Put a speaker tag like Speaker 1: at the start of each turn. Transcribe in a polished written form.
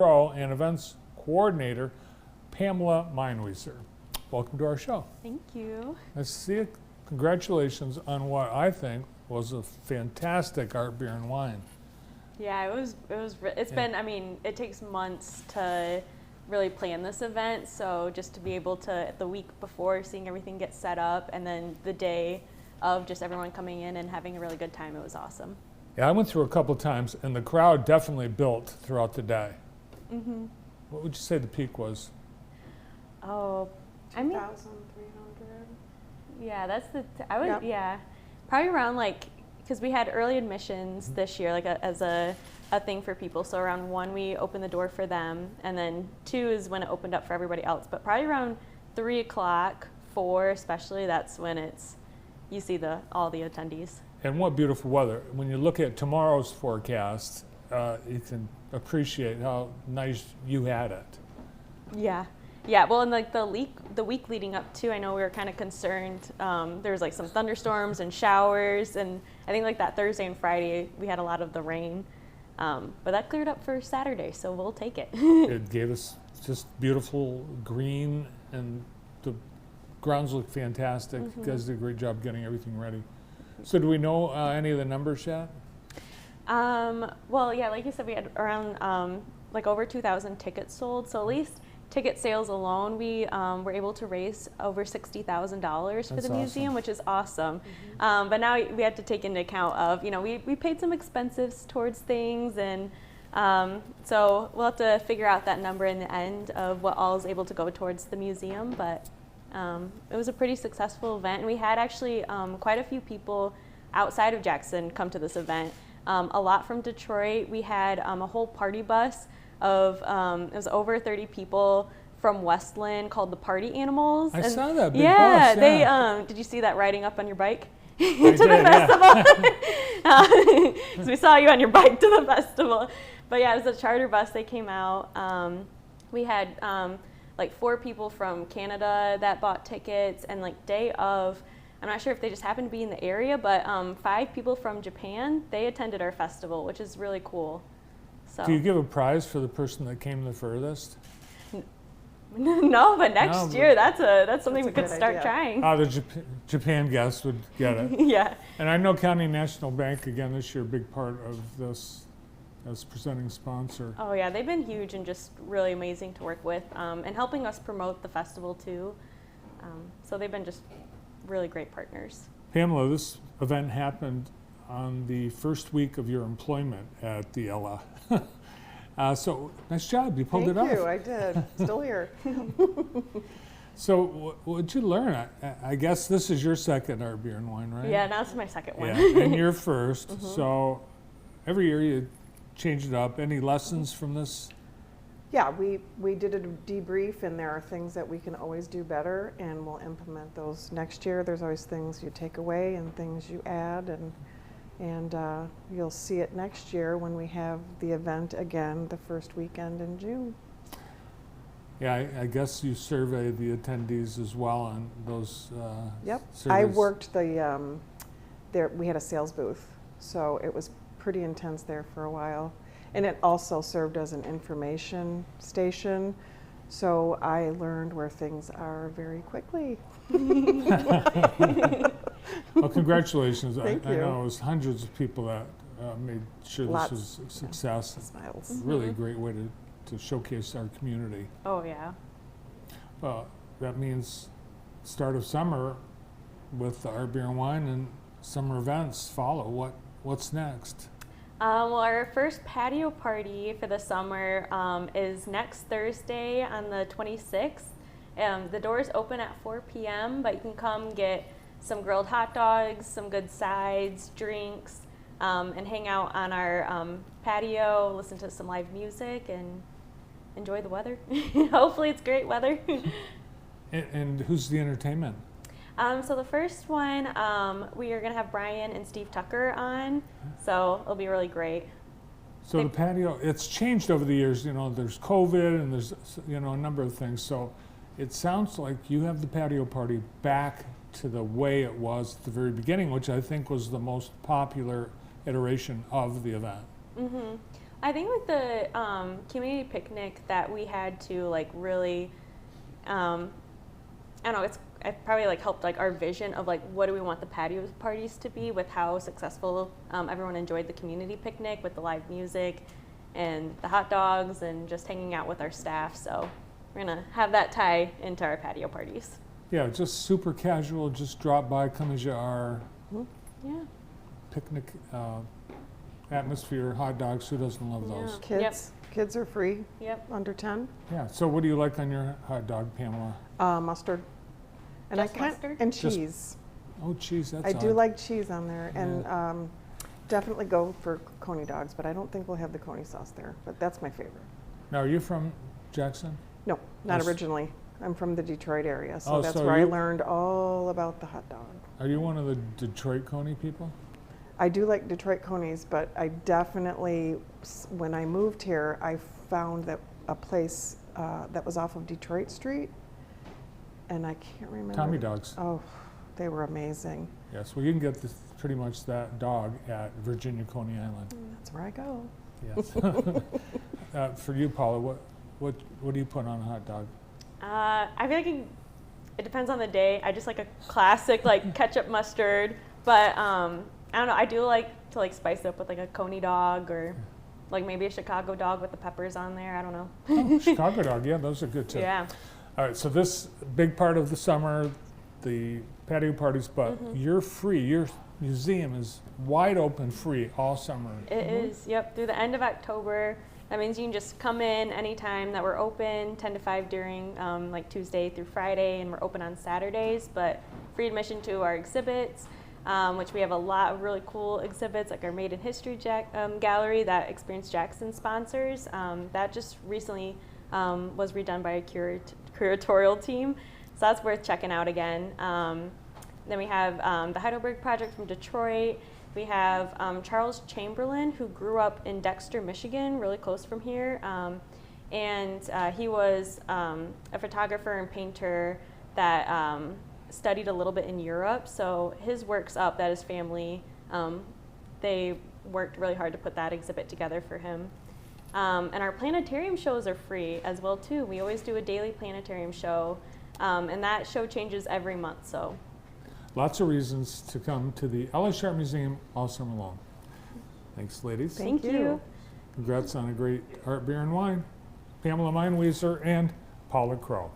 Speaker 1: Pro and Events Coordinator, Pamela Meinwieser. Welcome to our show.
Speaker 2: Thank you.
Speaker 1: Nice to see you. Congratulations on what I think was a fantastic art, beer, and wine.
Speaker 2: Yeah, it's been, I mean, it takes months to really plan this event, so just to be able to, the week before, seeing everything get set up, and then the day of just everyone coming in and having a really good time, it was awesome.
Speaker 1: Yeah, I went through a couple times, and the crowd definitely built throughout the day.
Speaker 2: Mm-hmm.
Speaker 1: What would you say the peak was?
Speaker 2: Oh, I mean,
Speaker 3: 2,300.
Speaker 2: yeah, that's yeah, probably around like, because we had early admissions this year, like as a thing for people. So around 1, we opened the door for them, and then 2 is when it opened up for everybody else. But probably around 3 o'clock, 4 especially, that's when you see all the attendees.
Speaker 1: And what beautiful weather. When you look at tomorrow's forecast, you can appreciate how nice you had it.
Speaker 2: Yeah. Yeah, well, and like the week leading up to, I know we were kind of concerned. There was like some thunderstorms and showers, and I think like that Thursday and Friday we had a lot of the rain, but that cleared up for Saturday, so we'll take it.
Speaker 1: It gave us just beautiful green, and the grounds look fantastic.
Speaker 2: Mm-hmm.
Speaker 1: You guys did a great job getting everything ready. So do we know any of the numbers yet?
Speaker 2: Well, yeah, like you said, we had around like over 2,000 tickets sold, so at least ticket sales alone, we were able to raise over $60,000 for the museum, which is awesome. Mm-hmm. But now we had to take into account of, we paid some expenses towards things, and so we'll have to figure out that number in the end of what all is able to go towards the museum. But it was a pretty successful event, and we had actually quite a few people outside of Jackson come to this event. A lot from Detroit. We had a whole party bus of it was over 30 people from Westland called the Party Animals.
Speaker 1: I saw that big
Speaker 2: yeah,
Speaker 1: bus. Yeah,
Speaker 2: they did you see that riding up on your bike
Speaker 1: to
Speaker 2: the festival? Yeah. So we saw you on your bike to the festival. But yeah, it was a charter bus. They came out. We had like 4 people from Canada that bought tickets, and like day of, I'm not sure if they just happened to be in the area, but 5 people from Japan, they attended our festival, which is really cool. So.
Speaker 1: Do you give a prize for the person that came the furthest?
Speaker 2: No, but next year, that's something we could start trying.
Speaker 1: The Japan guest would get it.
Speaker 2: Yeah.
Speaker 1: And I know County National Bank, again, this year, a big part of this as presenting sponsor.
Speaker 2: Oh yeah, they've been huge and just really amazing to work with, and helping us promote the festival too. So they've been just really great partners.
Speaker 1: Pamela, this event happened on the first week of your employment at the Ella. So nice job, you pulled it off.
Speaker 3: Thank you, I did. Still here.
Speaker 1: So what did you learn? I guess this is your second art, beer, and wine, right?
Speaker 2: Yeah, now it's my second one.
Speaker 1: Yeah, and your first.
Speaker 2: Mm-hmm.
Speaker 1: So every year you change it up. Any lessons from this?
Speaker 3: Yeah, we did a debrief, and there are things that we can always do better, and we'll implement those next year. There's always things you take away and things you add, and you'll see it next year when we have the event again the first weekend in June.
Speaker 1: Yeah, I guess you survey the attendees as well on those
Speaker 3: Yep,
Speaker 1: surveys.
Speaker 3: I worked there. We had a sales booth, so it was pretty intense there for a while. And it also served as an information station, so I learned where things are very quickly.
Speaker 1: Well, congratulations.
Speaker 3: Thank
Speaker 1: I
Speaker 3: you.
Speaker 1: know it was hundreds of people that made sure
Speaker 3: Lots.
Speaker 1: this was a success.
Speaker 3: Smiles.
Speaker 1: It's really a great way to showcase our community.
Speaker 2: Oh yeah.
Speaker 1: That means start of summer with the art, beer, and wine, and summer events follow. What's next?
Speaker 2: Well, our first patio party for the summer is next Thursday on the 26th. The doors open at 4 p.m., but you can come get some grilled hot dogs, some good sides, drinks, and hang out on our patio, listen to some live music, and enjoy the weather. Hopefully it's great weather.
Speaker 1: And who's the entertainment?
Speaker 2: So the first one, we are going to have Brian and Steve Tucker on, so it'll be really great.
Speaker 1: So the patio, it's changed over the years. There's COVID and there's a number of things. So it sounds like you have the patio party back to the way it was at the very beginning, which I think was the most popular iteration of the event.
Speaker 2: Mm-hmm. I think with the community picnic that we had to like really, I don't know, it probably like helped like our vision of like what do we want the patio parties to be with how successful everyone enjoyed the community picnic with the live music and the hot dogs and just hanging out with our staff. So we're gonna have that tie into our patio parties.
Speaker 1: Yeah, just super casual, just drop by, come as you are,
Speaker 2: Yeah.
Speaker 1: picnic atmosphere, hot dogs, who doesn't love those?
Speaker 3: Kids are free,
Speaker 2: Yep.
Speaker 3: under 10.
Speaker 1: Yeah, so what do you like on your hot dog, Pamela?
Speaker 3: Mustard. And
Speaker 2: Just mustard?
Speaker 3: And
Speaker 1: Just-
Speaker 3: cheese.
Speaker 1: Oh, geez, that's
Speaker 3: I do
Speaker 1: odd.
Speaker 3: like cheese on there, and definitely go for coney dogs, but I don't think we'll have the coney sauce there, but that's my favorite.
Speaker 1: Now, are you from Jackson?
Speaker 3: No, not
Speaker 1: s-
Speaker 3: originally. I'm from the Detroit area, so
Speaker 1: Oh,
Speaker 3: that's
Speaker 1: so
Speaker 3: where I
Speaker 1: you-
Speaker 3: learned all about the hot dog.
Speaker 1: Are you one of the Detroit Coney people?
Speaker 3: I do like Detroit conies, but I definitely, when I moved here, I found that a place that was off of Detroit Street, and I can't remember.
Speaker 1: Tommy dogs.
Speaker 3: Oh, they were amazing.
Speaker 1: Yes, well, you can get pretty much that dog at Virginia Coney Island.
Speaker 3: That's where I go.
Speaker 1: Yes. For you, Paula, what do you put on a hot dog?
Speaker 2: I feel like it depends on the day. I just like a classic like ketchup mustard, but I don't know. I do like to like spice it up with like a coney dog or like maybe a Chicago dog with the peppers on there. I don't know.
Speaker 1: Oh, Chicago dog, yeah, those are good too.
Speaker 2: Yeah.
Speaker 1: All right, so this big part of the summer, the patio parties, but you're free. Your museum is wide open, free all summer.
Speaker 2: It is, yep, through the end of October. That means you can just come in anytime that we're open, 10 to 5 during like Tuesday through Friday, and we're open on Saturdays, but free admission to our exhibits, which we have a lot of really cool exhibits, like our Made in History gallery that Experience Jackson sponsors. That just recently was redone by a curatorial team, so that's worth checking out again. Then we have the Heidelberg Project from Detroit. We have Charles Chamberlain, who grew up in Dexter, Michigan, really close from here. And he was a photographer and painter that studied a little bit in Europe. So his work's up, that his family, they worked really hard to put that exhibit together for him. And our planetarium shows are free as well, too. We always do a daily planetarium show, and that show changes every month. So.
Speaker 1: Lots of reasons to come to the Ella Sharp Museum all summer long. Thanks, ladies.
Speaker 2: Thank you.
Speaker 1: Congrats on a great art, beer, and wine. Pamela Meinwieser and Paula Crow.